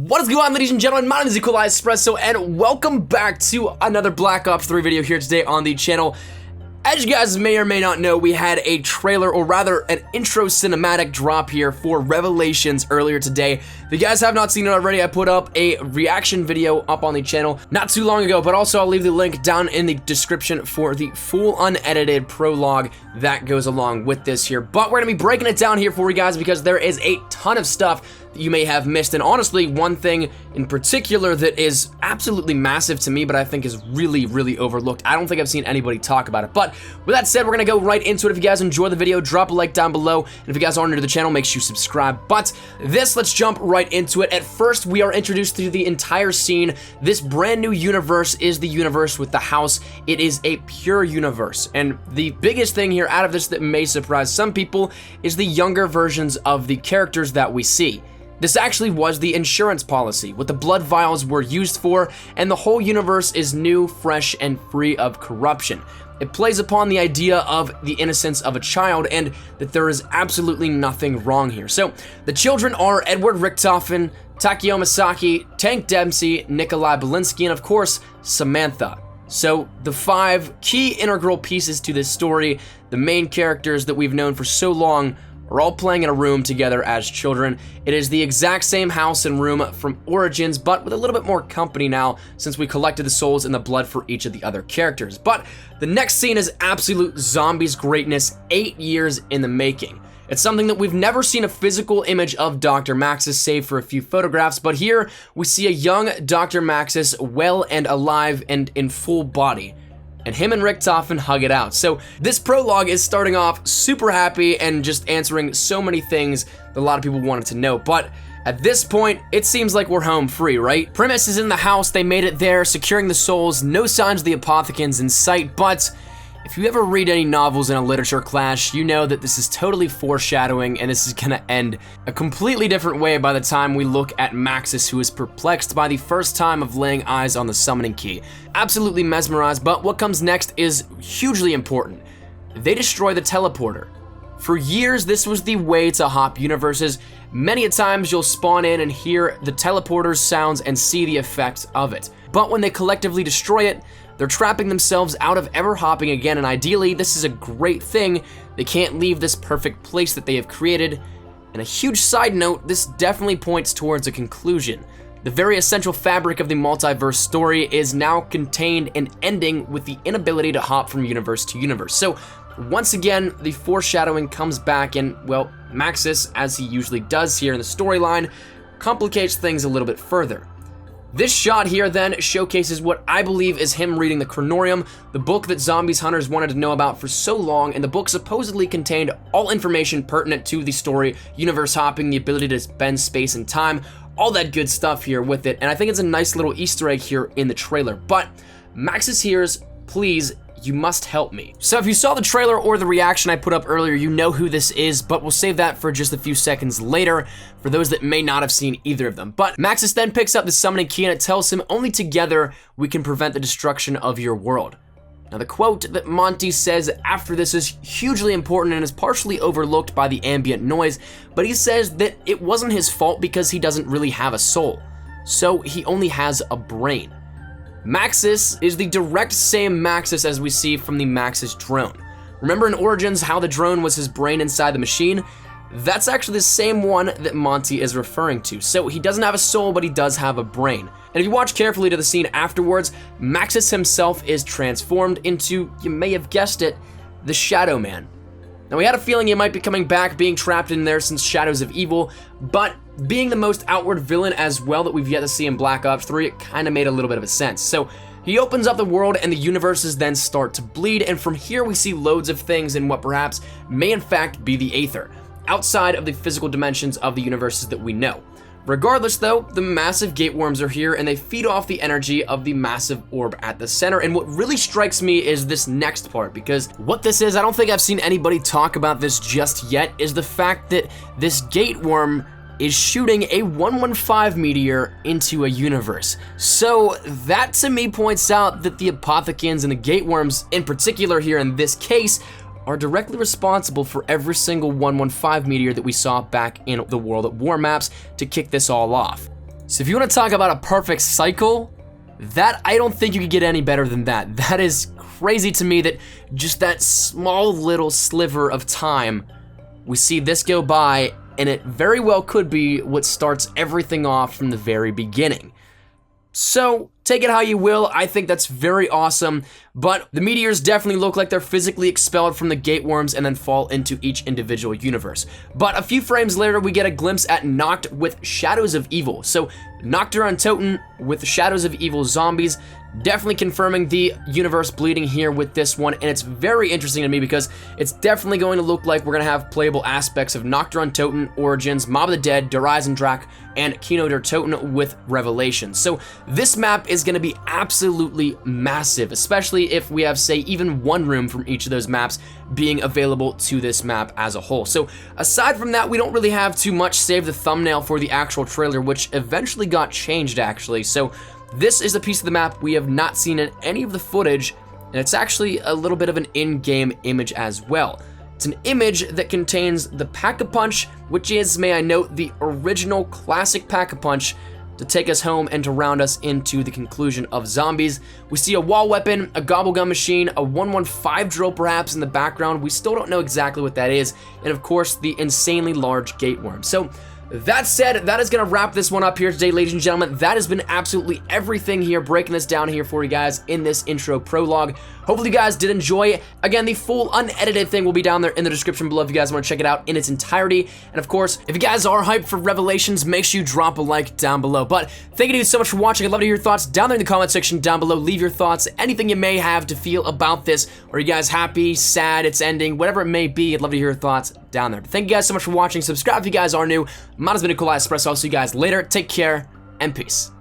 What is going on, ladies and gentlemen? My name is Espresso, and welcome back to another Black Ops 3 video here today on the channel. As you guys may or may not know, we had a trailer, or rather an intro cinematic drop here for Revelations earlier today. If you guys have not seen it already, I put up a reaction video up on the channel not too long ago, but also I'll leave the link down in the description for the full unedited prologue that goes along with this here. But we're gonna be breaking it down here for you guys because there is a ton of stuff that you may have missed, and honestly, one thing in particular that is absolutely massive to me, but I think is really overlooked. I don't think I've seen anybody talk about it. But with that said, we're gonna go right into it. If you guys enjoy the video, drop a like down below, and if you guys are new to the channel, make sure you subscribe. But let's jump right into it. At first, we are introduced to the entire scene. This brand new universe is the universe with the house. It is a pure universe, and the biggest thing here out of this that may surprise some people is the younger versions of the characters that we see. This actually was the insurance policy, what the blood vials were used for, and the whole universe is new, fresh, and free of corruption. It plays upon the idea of the innocence of a child and that there is absolutely nothing wrong here. So, the children are Edward Richtofen, Takeo Misaki, Tank Dempsey, Nikolai Belinsky, and of course, Samantha. So, the 5 key integral pieces to this story, the main characters that we've known for so long, are all playing in a room together as children. It is the exact same house and room from Origins, but with a little bit more company now since we collected the souls and the blood for each of the other characters. But the next scene is absolute zombies greatness, 8 years in the making. It's something that we've never seen a physical image of Dr. Maxis save for a few photographs, but here we see a young Dr. Maxis well and alive and in full body. And him and Richtofen hug it out. So this prologue is starting off super happy and just answering so many things that a lot of people wanted to know. But at this point, it seems like we're home free, right? Primus is in the house, they made it there, securing the souls, no signs of the Apothecans in sight, but if you ever read any novels in a literature class, you know that this is totally foreshadowing and this is gonna end a completely different way by the time we look at Maxis, who is perplexed by the first time of laying eyes on the summoning key. Absolutely mesmerized, but what comes next is hugely important. They destroy the teleporter. For years, this was the way to hop universes. Many a times you'll spawn in and hear the teleporter's sounds and see the effects of it. But when they collectively destroy it, they're trapping themselves out of ever hopping again, and ideally, this is a great thing. They can't leave this perfect place that they have created. And a huge side note, this definitely points towards a conclusion. The very essential fabric of the multiverse story is now contained and ending with the inability to hop from universe to universe. So, once again, the foreshadowing comes back, and, well, Maxis, as he usually does here in the storyline, complicates things a little bit further. This shot here then showcases what I believe is him reading the Chronorium, the book that zombies hunters wanted to know about for so long, and the book supposedly contained all information pertinent to the story, universe hopping, the ability to bend space and time, all that good stuff here with it, and I think it's a nice little Easter egg here in the trailer. But Maxis here's, please, you must help me. So if you saw the trailer or the reaction I put up earlier, you know who this is, but we'll save that for just a few seconds later for those that may not have seen either of them. But Maxis then picks up the summoning key and it tells him only together we can prevent the destruction of your world. Now the quote that Monty says after this is hugely important and is partially overlooked by the ambient noise, but he says that it wasn't his fault because he doesn't really have a soul. So he only has a brain. Maxis is the direct same Maxis as we see from the Maxis drone. Remember in Origins how the drone was his brain inside the machine? That's actually the same one that Monty is referring to. So he doesn't have a soul, but he does have a brain. And if you watch carefully to the scene afterwards, Maxis himself is transformed into, you may have guessed it, the Shadow Man. Now, we had a feeling he might be coming back, being trapped in there since Shadows of Evil, but being the most outward villain as well that we've yet to see in Black Ops 3, it kind of made a little bit of a sense. So, he opens up the world and the universes then start to bleed, and from here we see loads of things in what perhaps may in fact be the Aether, outside of the physical dimensions of the universes that we know. Regardless though, the massive gate worms are here and they feed off the energy of the massive orb at the center, and what really strikes me is this next part, because what this is, I don't think I've seen anybody talk about this just yet, is the fact that this gate worm is shooting a 115 meteor into a universe. So that to me points out that the Apothecans and the gate worms in particular here in this case are directly responsible for every single 115 meteor that we saw back in the World at War maps to kick this all off. So if you want to talk about a perfect cycle, that I don't think you could get any better than that. That is crazy to me that just that small little sliver of time, we see this go by, and it very well could be what starts everything off from the very beginning. So, take it how you will. I think that's very awesome, but the meteors definitely look like they're physically expelled from the gate worms and then fall into each individual universe. But a few frames later, we get a glimpse at Noct with Shadows of Evil. So, Nocturne Toten with Shadows of Evil zombies, definitely confirming the universe bleeding here with this one, and it's very interesting to me because it's definitely going to look like we're going to have playable aspects of Nocturne Toten, Origins, Mob of the Dead, Der Eisendrache, and Kino der Toten with Revelations. So this map is going to be absolutely massive, especially if we have, say, even one room from each of those maps being available to this map as a whole. So aside from that, we don't really have too much save the thumbnail for the actual trailer, which eventually got changed actually. So this is a piece of the map we have not seen in any of the footage, and it's actually a little bit of an in-game image as well. It's an image that contains the Pack-a-Punch, which is, may I note, the original classic Pack-a-Punch to take us home and to round us into the conclusion of zombies. We see a wall weapon, a gobblegum machine, a 115 drill perhaps in the background. We still don't know exactly what that is, and of course the insanely large gate worm. So that said, that is going to wrap this one up here today, ladies and gentlemen. That has been absolutely everything here, breaking this down here for you guys in this intro prologue. Hopefully you guys did enjoy. Again, the full unedited thing will be down there in the description below if you guys want to check it out in its entirety. And of course, if you guys are hyped for Revelations, make sure you drop a like down below. But thank you so much for watching. I'd love to hear your thoughts down there in the comment section down below. Leave your thoughts, anything you may have to feel about this. Are you guys happy, sad, it's ending, whatever it may be, I'd love to hear your thoughts down there. But thank you guys so much for watching. Subscribe if you guys are new. Mine has been a cool Espresso. I'll see you guys later. Take care and peace.